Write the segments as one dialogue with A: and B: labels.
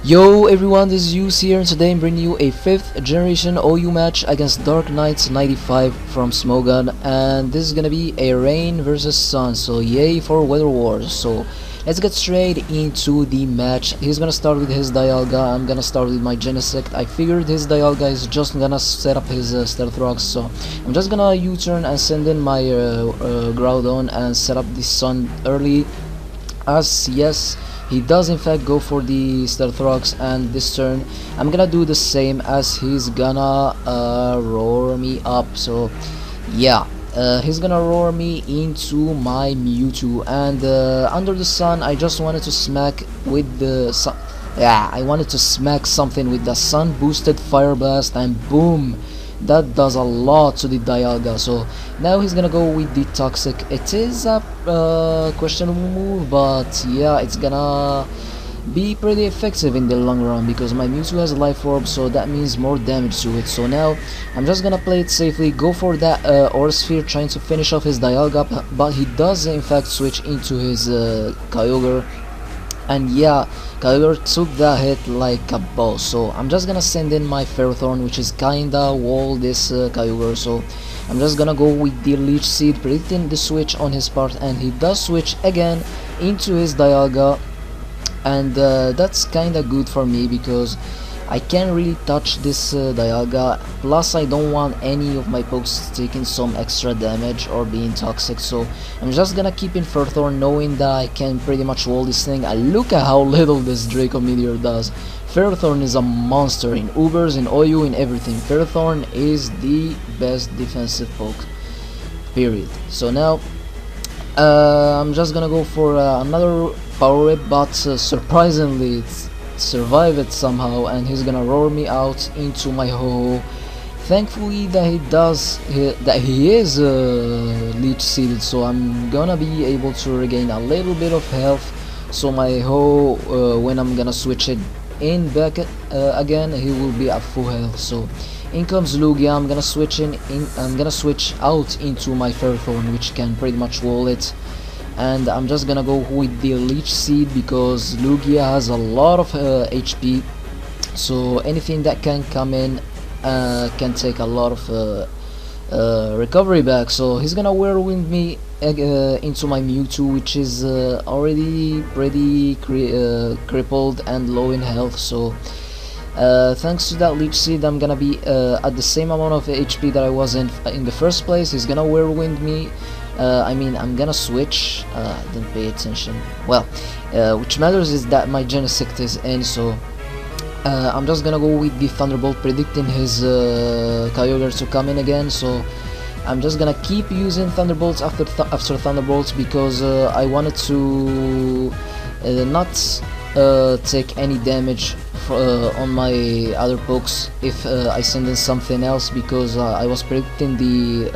A: Yo everyone, this is Yus here, and today I'm bringing you a 5th generation OU match against Darknight95 from Smogon, and this is gonna be a rain versus sun, so yay for weather wars. So let's get straight into the match. He's gonna start with his Dialga, I'm gonna start with my GENOSECTO. I figured his Dialga is just gonna set up his Stealth Rocks, so I'm just gonna U-turn and send in my Groudon and set up the sun early, as yes, he does in fact go for the Stealth Rocks, and this turn I'm gonna do the same as he's gonna roar me up. So yeah, he's gonna roar me into my Mewtwo, and under the sun I just wanted to smack with the sun. Yeah, I wanted to smack something with the sun boosted Fire Blast, and boom, that does a lot to the Dialga. So now he's gonna go with the Toxic. It is a questionable move, but yeah, it's gonna be pretty effective in the long run because my Mewtwo has a Life Orb, so that means more damage to it. So now I'm just gonna play it safely, go for that Aura Sphere, trying to finish off his Dialga, but he does in fact switch into his Kyogre. And yeah, Kyogre took that hit like a boss, so I'm just gonna send in my Ferrothorn, which is kinda wall this Kyogre. So I'm just gonna go with the Leech Seed, predicting the switch on his part, and he does switch again into his Dialga, and that's kinda good for me because I can't really touch this Dialga, plus I don't want any of my pokes taking some extra damage or being toxic, so I'm just gonna keep in Ferrothorn, knowing that I can pretty much wall this thing. And look at how little this Draco Meteor does. Ferrothorn is a monster in Ubers, in OU, in everything. Ferrothorn is the best defensive poke, period. So now I'm just gonna go for another Power Whip, but surprisingly it's survive it somehow, and he's gonna roar me out into my Ho-Oh. Thankfully that he is leech seeded, so I'm gonna be able to regain a little bit of health. So my Ho-Oh, when I'm gonna switch it in back again, he will be at full health. So in comes Lugia. I'm gonna switch out into my Ferrothorn, which can pretty much wall it, and I'm just gonna go with the Leech Seed because Lugia has a lot of HP, so anything that can come in can take a lot of recovery back. So he's gonna Whirlwind me into my Mewtwo, which is already pretty crippled and low in health. So thanks to that Leech Seed, I'm gonna be at the same amount of HP that I was in the first place. He's gonna Whirlwind me. I'm gonna switch. Didn't pay attention. Well, which matters is that my GENOSECTO is in, so I'm just gonna go with the Thunderbolt, predicting his Kyogre to come in again. So I'm just gonna keep using Thunderbolts after Thunderbolts because I wanted to not take any damage on my other pokes if I send in something else, because I was predicting the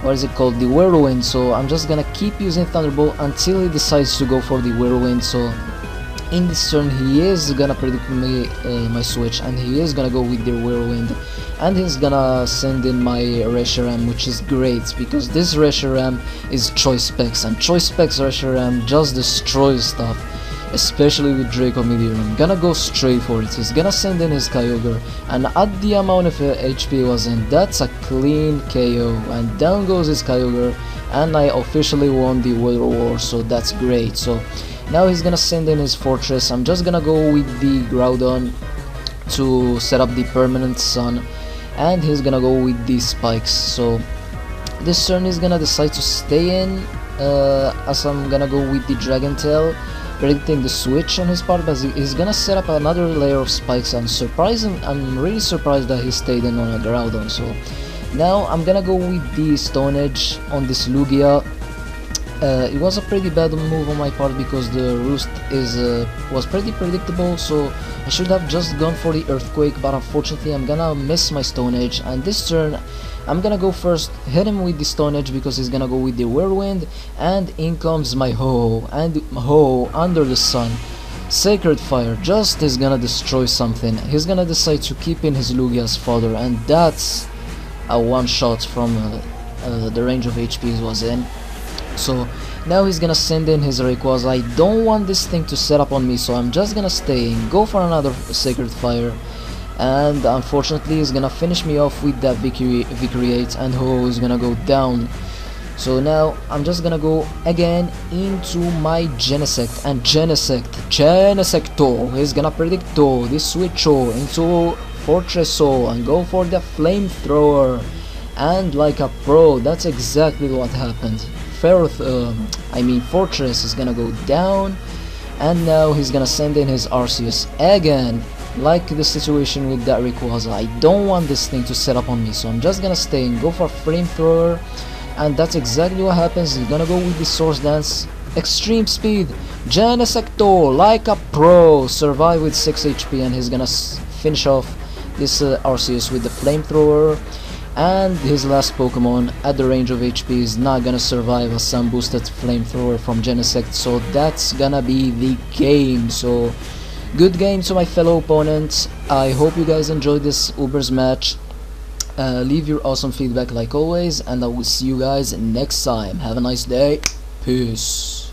A: what is it called, the Whirlwind. So I'm just gonna keep using Thunderbolt until he decides to go for the Whirlwind. So in this turn he is gonna predict me my switch, and he is gonna go with the Whirlwind, and he's gonna send in my Reshiram, which is great because this Reshiram is Choice Specs, and Choice Specs Reshiram just destroys stuff, especially with Draco Meteor. I'm gonna go straight for it. He's gonna send in his Kyogre, and at the amount of HP was in, that's a clean KO, and down goes his Kyogre, and I officially won the Weather War, so that's great. So now he's gonna send in his Fortress. I'm just gonna go with the Groudon to set up the permanent sun, and he's gonna go with the Spikes. So this turn he's gonna decide to stay in, as I'm gonna go with the Dragon Tail, predicting the switch on his part, but he's gonna set up another layer of Spikes. I'm really surprised that he stayed in on a Groudon. So now I'm gonna go with the Stone Edge on this Lugia. It was a pretty bad move on my part because the Roost was pretty predictable, so I should have just gone for the Earthquake, but unfortunately I'm gonna miss my Stone Edge, and this turn I'm gonna go first, hit him with the Stone Edge because he's gonna go with the Whirlwind, and in comes my Ho-Oh, and Ho-Oh under the sun. Sacred Fire just is gonna destroy something. He's gonna decide to keep in his Lugia's fodder, and that's a one shot from the range of HP he was in. So Now he's gonna send in his Rayquaza. I don't want this thing to set up on me, so I'm just gonna stay and go for another Sacred Fire. And unfortunately he's gonna finish me off with that Vicreate, and Ho is gonna go down. So now I'm just gonna go again into my Genesect, and Genesecto is gonna predict this Switcho into Fortresso and go for the Flamethrower. And like a pro, that's exactly what happened. Fortress is gonna go down, and now he's gonna send in his Arceus again. Like the situation with that Rayquaza, I don't want this thing to set up on me, so I'm just gonna stay and go for Flamethrower. And that's exactly what happens. He's gonna go with the Source Dance, Extreme Speed, Genesecto like a pro, survive with 6 HP, and he's gonna finish off this Arceus with the Flamethrower. And his last Pokemon at the range of HP is not gonna survive a Sun boosted Flamethrower from Genesect, so that's gonna be the game. So good game to my fellow opponents. I hope you guys enjoyed this Ubers match. Leave your awesome feedback like always, and I will see you guys next time. Have a nice day. Peace.